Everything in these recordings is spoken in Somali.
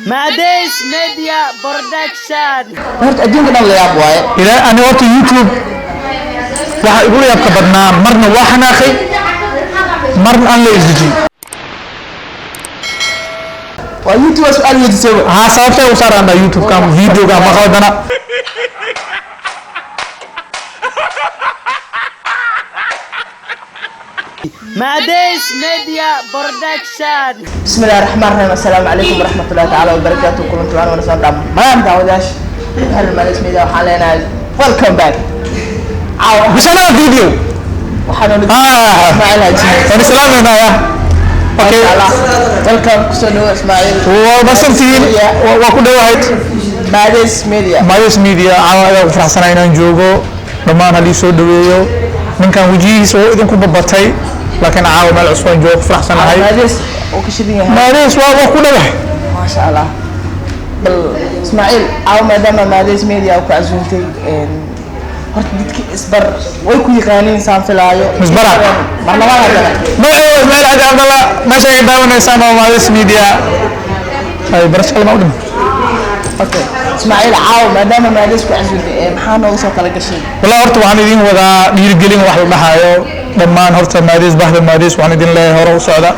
Madis Media Production. horta adduunka dhan la yaab waaye ilaa ani horta YouTube waxa igu yaabka badnaa marna waa xanaaqay marna aan la isdejin waa youtube waa su'aal weydiisay ha sababtay u saaranda YouTube ka video ga ma qaldana Madis Media Production. بسم الله الرحمن الرحيم السلام عليكم ورحمة الله تعالى وبركاته كلكم تبعون ونسان دام ما يمتع وداش هل الماليس ميديا وحالينا welcome back مش انا فيديو وحنا اسماعيل هاجي انا سلامنا يا اوكي welcome كسونو اسماعيل وبسنتين وكل واحد ماليس ميديا ميديا عاوده فرحسنا inaan joogo dhamaan hali soo dhaweeyo ninkan wajihiisa oo idinku babatay laakiin caawa meel cusub joog faraxsanahay ماليس وكشدين ماليس waa ku dhawahay ما شاء الله بل اسماعيل عاو ما دام ماليس ميديا وكعزونتي horta dadkii isbar way ku yaqaaniin saan filaayo isbara marnaba hadana magacayga Ismail Adi Abdalla meesha ay daawanaysaan waa Madis Media ay barashada ma u dhimo okay اسماعيل عاو ما دام ماليس ku casuuntay maxaa noogu soo kala gashay والله horta waxaan idin wadaa dhiirigelin wax la dhahayo dhammaan horta Madis bahda Madis waxaan idin leeyahay hore u socda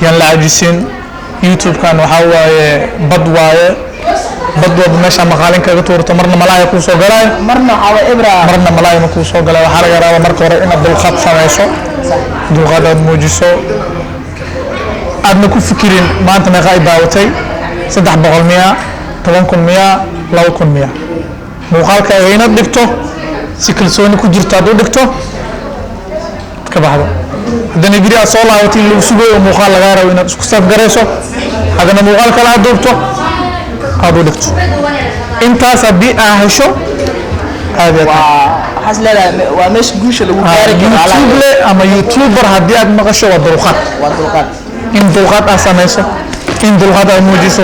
yaan la cajisin YouTube kan waxa waaye bad waaye bad wad meesha maqaalin kaga tuurto marna malaaya ku soo galay marna waxa ibra marna malaaya ma ku soo galay waxa laga rabaa marka hore inaad dulqaad samayso dulqaad aad muujiso aadna ku fikirin maanta meeqa ay daawatay 300 miya 10,000 miya 2,000 miya muuqaalka ay inaad dhigto si kalsooni ku jirto aad u dhigto ka baxdo haddana video soo laawatin lagu sugayo muuqaal laga rabo inaad isku saf garayso haddana muuqaal kala duubto aad u dhigto intaas haddii aa hesho aad حسنا ومش جوش اللي مبارك YouTube le ama YouTuber haddii aad maqasho waa dulqaad والدلقات in dulqaad aad samayso in dulqaad aad muujiso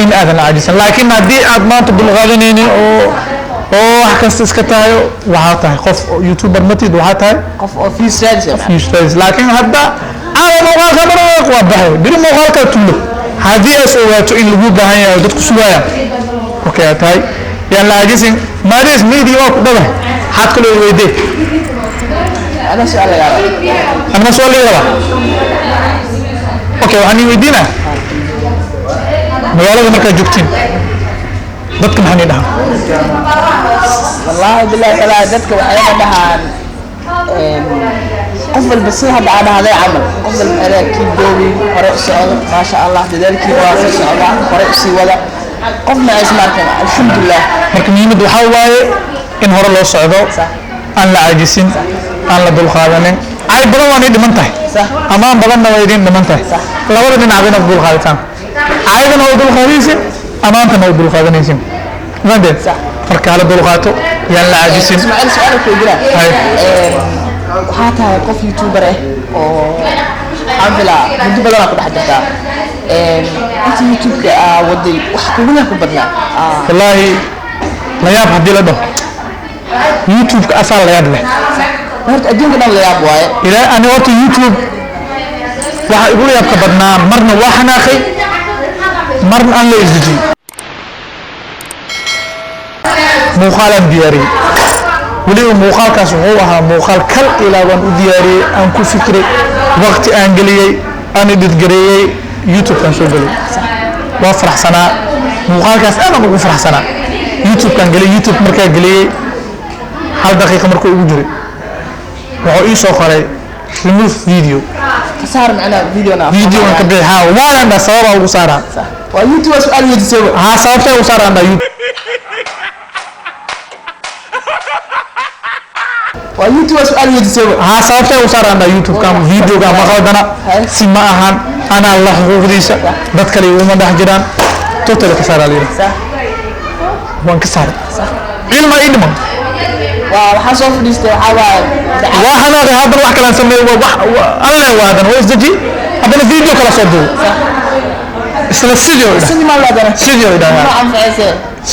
in aadan caajisan laakiin haddii aad maanta dulqaadanaynin oo wax kasta iska tahay waxaa tahay qof YouTuber matid waxaa tahay قف في سادس laakiin hadda aad muuqaalka badan waa baxay biri muuqaalka tulo haddii ay soo waato in lagu baahan yahay dadku sugayaan okay tahay yaan la caajisin Madis Media waa ku dhawahay حد كله يودي أنا سؤال يا أنا سؤال لي ربع أوكي وعني يودينا مياله مركز جبتين ضدكم حني ده والله بالله تعالى ذاتك وحيانا دهان قفل بصيحة بعد هذا عمل قفل أنا كيف دوبي قرأ سعودة ما شاء الله لذلك وافر سعودة قرأ سيوة قفنا اسمعك الحمد لله مركز يمد وحواي in hore loo socdo aan la caajisin aan la dulqaadanin ay badan waan dhiman tahay amaan badanna way idin dhiman tahay labada dhinac bayna dulqaadataan ayadana oo dulqaadaysin amaantana oo dulqaadanaysin wada marka la dulqaato yaan la caajisin ismaaciil su'aal ku jira waxaa tahay qof YouTuber oo abila muddo badan ku dhex jirta inta YouTube-ka waday wax kugu ku badnaa wallahi la yaab hadii la dhaho YouTube ka asal la yaab leh horta adduunka dhan la yaab waaye ilaa ani horta YouTube waxa igu yaabka badnaa marna waa xanaaqay marna aan la isdejin muuqaalan diyaariyay weliba muuqaalkaas wuxuu ahaa muuqaal kal ilaa waan u diyaariyay aan ku fikiray waqti aan geliyay aan ididgareeyay YouTube kan soo galay waa faraxsanaa muuqaalkaas aad ugu faraxsanaa YouTube kan galay YouTube markaa galiyay hal daqiiqo markuu ugu jiray wuxuu ii soo qoray remove video صار معنا فيديو ka bixaa waan dha sababa ugu saaraa waa YouTube su'aal weydiisay ha sababtay ugu saaraa YouTube waa YouTube su'aal weydiisay ha sababtay ugu saaraa YouTube kan video ga ma qaldana si ma ahan ana la xuquuqdiisa dad kale uma dhax jiraan total ka saaraa leeyahay صح waan ka saaray ilma idman waxaa soo fadhiistay waxaa hanaaqay haddana wax kala sameeyo wax alle waadan oo isdaji haddana video kala soo duubo isla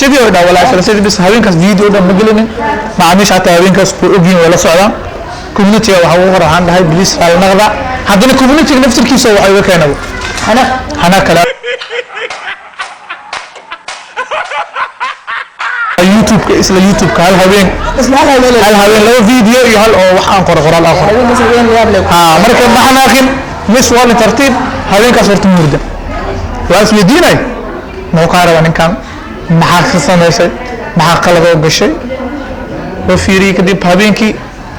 sidoo idhaa walaa isla sidii bis haweenkaas video dhan ma gelinin macaamiisha hataa haweenkaas ku ogyihiin wala socdaan community waxa ugu horan dhahay please hal naqda haddana community naftirkiisa waxa uga keenay hanaaq kala يوتيوب اسلا يوتيوب هل هبين isla hal هل هبين لو فيديو يهل أو وحان قرال آخر habeen mas habeen yaab leh مركب ما حناكن مش ولا ترتيب هبين كسرت مردة واس يديناي موقعنا وان كان محاق سميسي محاق لغو بشي وفيري كدب هبينكي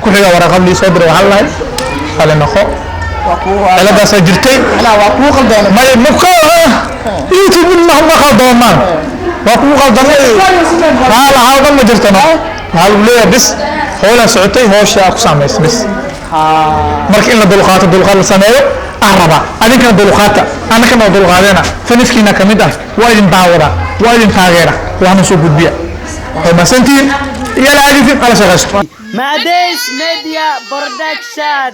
كل حاجة ورقم لي صدر وحالله قال نخو على بس جرتي ana waa ku qaldan ما مبقى يوتيوب ما خلدون ما وكو خلدون هذا ما جرتنا هذا ليه بس هولا سعتي هوش أكو سامس بس marka in la dulqaato dulqaad la sameeyo araba adinkana dulqaata anakana dulqaadena fanifkiina kamid ah waa idin daawada waa idin taageera waana soo gudbiya oo masantiin yala adifin ala shaqaysto Madis Media Production.